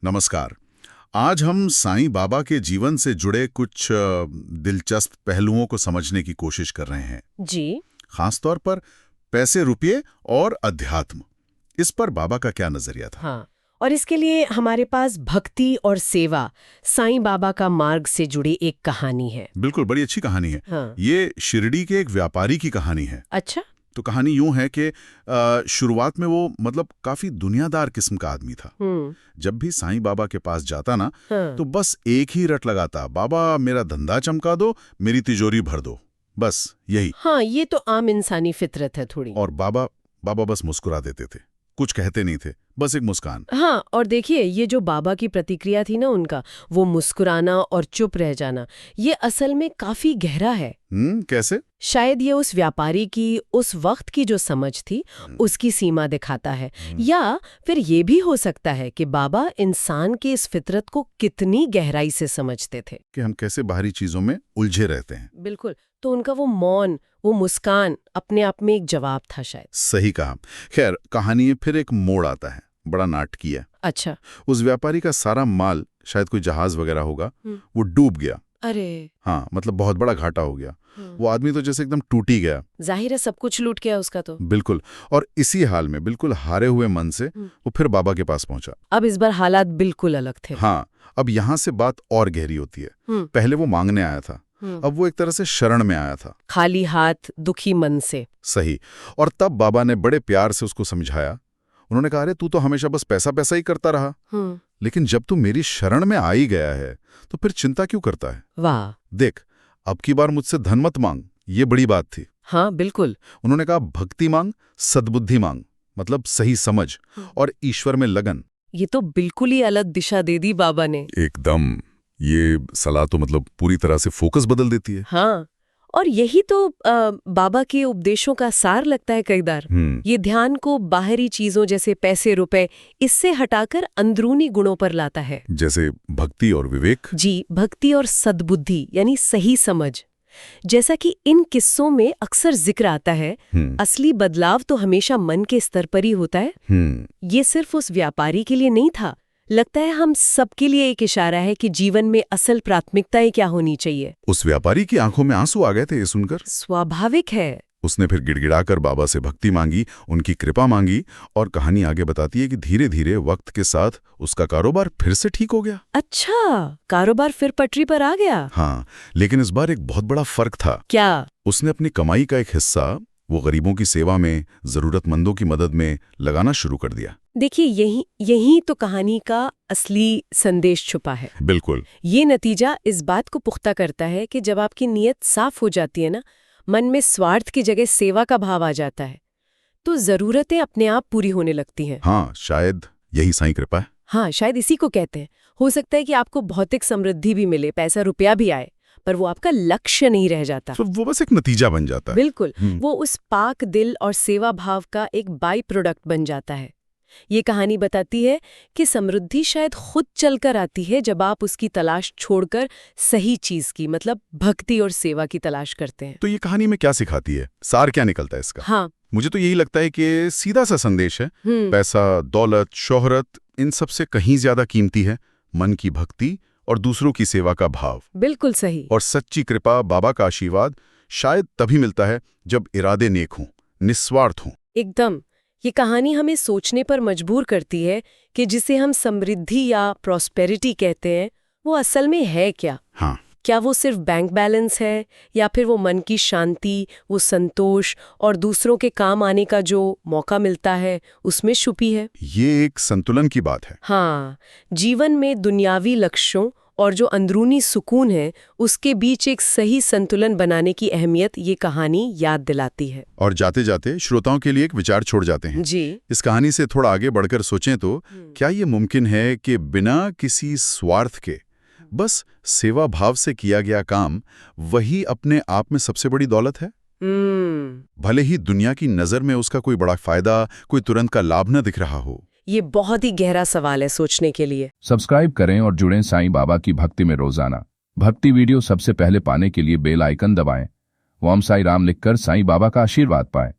नमस्कार। आज हम साईं बाबा के जीवन से जुड़े कुछ दिलचस्प पहलुओं को समझने की कोशिश कर रहे हैं जी। खासतौर पर पैसे, रुपये और अध्यात्म। इस पर बाबा का क्या नजरिया था? हाँ, और इसके लिए हमारे पास भक्ति और सेवा, साईं बाबा का मार्ग से जुड़ी एक कहानी है। बिल्कुल, बड़ी अच्छी कहानी है। हाँ। ये शिरडी के एक व्यापारी की कहानी है। अच्छा। तो कहानी यूं है कि शुरुआत में वो काफी दुनियादार किस्म का आदमी था। जब भी साईं बाबा के पास जाता ना, हाँ। तो बस एक ही रट लगाता, बाबा मेरा धंधा चमका दो, मेरी तिजोरी भर दो, बस यही। हाँ, ये तो आम इंसानी फितरत है थोड़ी। और बाबा बस मुस्कुरा देते थे, कुछ कहते नहीं थे, बस एक मुस्कान। हाँ, और देखिए ये जो बाबा की प्रतिक्रिया थी ना उनका, वो मुस्कुराना और चुप रह जाना, ये असल में काफी गहरा है। कैसे? शायद ये उस व्यापारी की उस वक्त की जो समझ थी उसकी सीमा दिखाता है। या फिर ये भी हो सकता है कि बाबा इंसान की इस फितरत को कितनी गहराई से समझते थे कि हम कैसे बाहरी चीजों में उलझे रहते हैं। बिल्कुल। तो उनका वो मौन, वो मुस्कान अपने आप में एक जवाब था शायद। सही कहा। खैर, कहानी में फिर एक मोड़ आता है, बड़ा नाटकीय है। अच्छा। उस व्यापारी का सारा माल, शायद कोई जहाज वगैरह होगा, वो डूब गया। अरे। हाँ, बहुत बड़ा घाटा हो गया। वो आदमी तो जैसे एकदम टूट ही गया। जाहिर है सब कुछ लूट गया उसका तो। बिल्कुल। और इसी हाल में, बिल्कुल हारे हुए मन से वो फिर बाबा के पास पहुंचा। अब इस बार हालात बिल्कुल अलग थे। हाँ, अब यहाँ से बात और गहरी होती है। पहले वो मांगने आया था, अब वो एक तरह से शरण में आया था, खाली हाथ, दुखी मन से। सही। और तब बाबा ने बड़े प्यार से उसको समझाया। उन्होंने कहा, अरे तू तो हमेशा बस पैसा पैसा ही करता रहा, लेकिन जब तू मेरी शरण में आ ही गया है तो फिर चिंता क्यों करता है? वाह। देख, अब की बार मुझसे धन मत मांग, ये बड़ी बात थी। हाँ बिल्कुल। उन्होंने कहा, भक्ति मांग, सद्बुद्धि मांग, मतलब सही समझ और ईश्वर में लगन। ये तो बिल्कुल ही अलग दिशा दे दी बाबा ने। एकदम। ये सलाह तो पूरी तरह से फोकस बदल देती है। हाँ, और यही तो बाबा के उपदेशों का सार लगता है कई बार। ये ध्यान को बाहरी चीजों जैसे पैसे, रुपए, इससे हटाकर अंदरूनी गुणों पर लाता है, जैसे भक्ति और विवेक। जी, भक्ति और सद्बुद्धि यानी सही समझ। जैसा कि इन किस्सों में अक्सर जिक्र आता है, असली बदलाव तो हमेशा मन के स्तर पर ही होता है। ये सिर्फ उस व्यापारी के लिए नहीं था, लगता है हम सबके लिए एक इशारा है कि जीवन में असल प्राथमिकताएं क्या होनी चाहिए। उस व्यापारी की आंखों में आंसू आ गए थे ये सुनकर। स्वाभाविक है। उसने फिर गिड़गिड़ाकर बाबा से भक्ति मांगी, उनकी कृपा मांगी, और कहानी आगे बताती है कि धीरे धीरे वक्त के साथ उसका कारोबार फिर से ठीक हो गया। अच्छा, कारोबार फिर पटरी पर आ गया। हाँ, लेकिन इस बार एक बहुत बड़ा फर्क था। क्या? उसने अपनी कमाई का एक हिस्सा वो गरीबों की सेवा में, जरूरतमंदों की मदद में लगाना शुरू कर दिया। देखिए, यही तो कहानी का असली संदेश छुपा है। बिल्कुल। ये नतीजा इस बात को पुख्ता करता है कि जब आपकी नीयत साफ हो जाती है ना, मन में स्वार्थ की जगह सेवा का भाव आ जाता है, तो जरूरतें अपने आप पूरी होने लगती हैं। हाँ, शायद यही साईं कृपा है। हाँ, शायद इसी को कहते हैं। हो सकता है कि आपको भौतिक समृद्धि भी मिले, पैसा रुपया भी आए, पर वो आपका लक्ष्य नहीं रह जाता। तो वो बस एक नतीजा बन जाता है। बिल्कुल। वो उस पाक दिल और सेवा भाव का एक बाई प्रोडक्ट बन जाता है। ये कहानी बताती है कि समृद्धि शायद खुद चलकर आती है जब आप उसकी तलाश छोड़कर सही चीज की, मतलब भक्ति और सेवा की तलाश करते हैं। तो ये कहानी में क्या सिखाती है? सार क्या निकलता है इसका? हाँ, मुझे तो यही लगता है कि सीधा सा संदेश है। पैसा, दौलत, शोहरत, इन सब से कहीं ज्यादा कीमती है मन की भक्ति और दूसरों की सेवा का भाव। बिल्कुल सही। और सच्ची कृपा, बाबा का आशीर्वाद शायद तभी मिलता है जब इरादे नेक हों, निस्वार्थ हों। एकदम। ये कहानी हमें सोचने पर मजबूर करती है कि जिसे हम समृद्धि या प्रॉस्पेरिटी कहते हैं, वो असल में है क्या? हाँ। क्या वो सिर्फ बैंक बैलेंस है, या फिर वो मन की शांति, वो संतोष और दूसरों के काम आने का जो मौका मिलता है उसमें छुपी है? ये एक संतुलन की बात है। हाँ, जीवन में दुनियावी लक्ष्यों और जो अंदरूनी सुकून है उसके बीच एक सही संतुलन बनाने की अहमियत ये कहानी याद दिलाती है। और जाते जाते श्रोताओं के लिए एक विचार छोड़ जाते हैं। जी। इस कहानी से थोड़ा आगे बढ़कर सोचें तो क्या ये मुमकिन है कि बिना किसी स्वार्थ के, बस सेवा भाव से किया गया काम वही अपने आप में सबसे बड़ी दौलत है? भले ही दुनिया की नजर में उसका कोई बड़ा फायदा, कोई तुरंत का लाभ न दिख रहा हो। ये बहुत ही गहरा सवाल है सोचने के लिए। सब्सक्राइब करें और जुड़ें साईं बाबा की भक्ति में रोजाना। भक्ति वीडियो सबसे पहले पाने के लिए बेल आइकन दबाएं। ओम साई राम लिखकर साईं बाबा का आशीर्वाद पाएं।